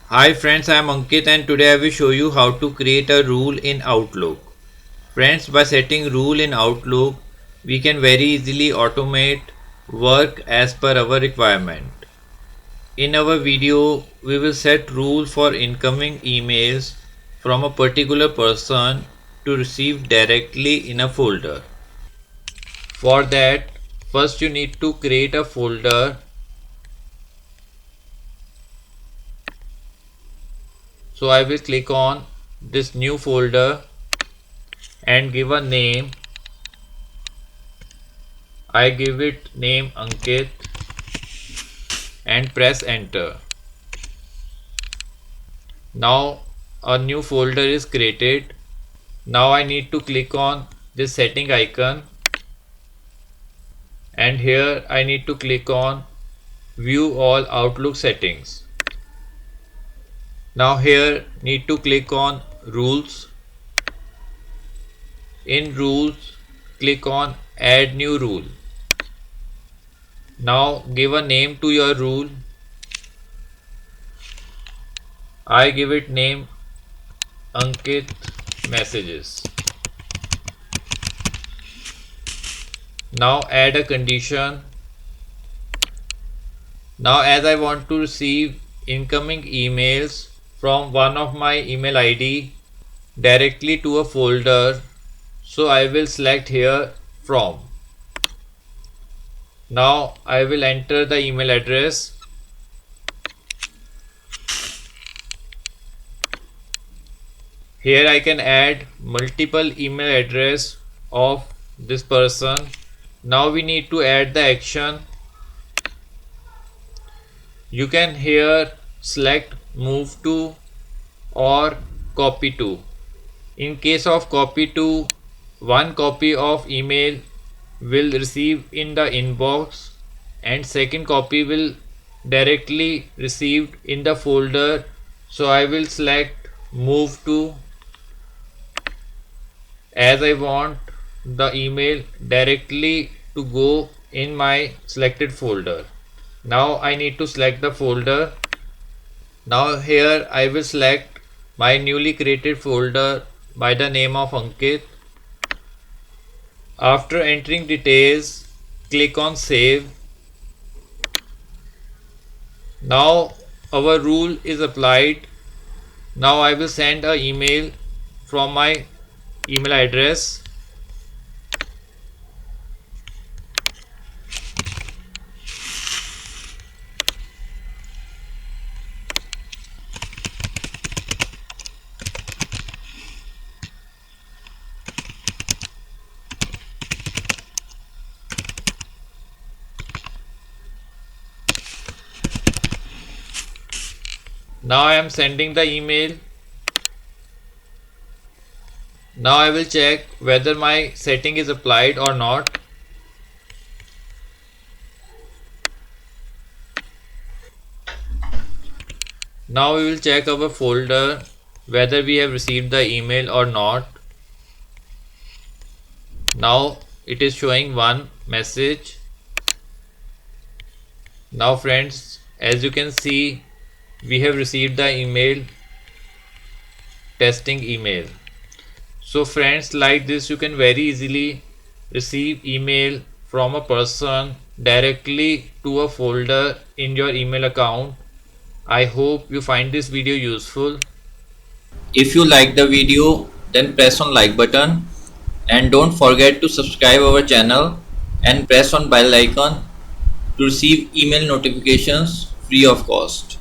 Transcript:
Hi friends, I am Ankit and today I will show you how to create a rule in Outlook. Friends, by setting rule in Outlook, we can very easily automate work as per our requirement. In our video, we will set rule for incoming emails from a particular person to receive directly in a folder. For that, first you need to create a folder. So I will click on this new folder and give a name. I give it name Ankit and press enter. Now a new folder is created. Now I need to click on this setting icon and here I need to click on view all Outlook settings. Now here need to click on rules. In rules, click on add new rule. Now give a name to your rule. I give it name Ankit messages. Now add a condition. Now as I want to receive incoming emails from one of my email ID directly to a folder, so I will select here from. Now I will enter the email address. Here I can add multiple email address of this person. Now we need to add the action. You can here select move to or copy to. In case of copy to, one copy of email will receive in the inbox and second copy will directly received in the folder. So I will select move to as I want the email directly to go in my selected folder. Now I need to select the folder. Now here I will select my newly created folder by the name of Ankit. After entering details, click on save. Now our rule is applied. Now I will send an email from my email address. Now I am sending the email. Now I will check whether my setting is applied or not. Now we will check our folder whether we have received the email or not. Now it is showing one message. Now friends, as you can see, we have received the email, testing email. So friends, like this you can very easily receive email from a person directly to a folder in your email account. I hope you find this video useful. If you like the video, then press on like button and don't forget to subscribe our channel and press on bell icon to receive email notifications free of cost.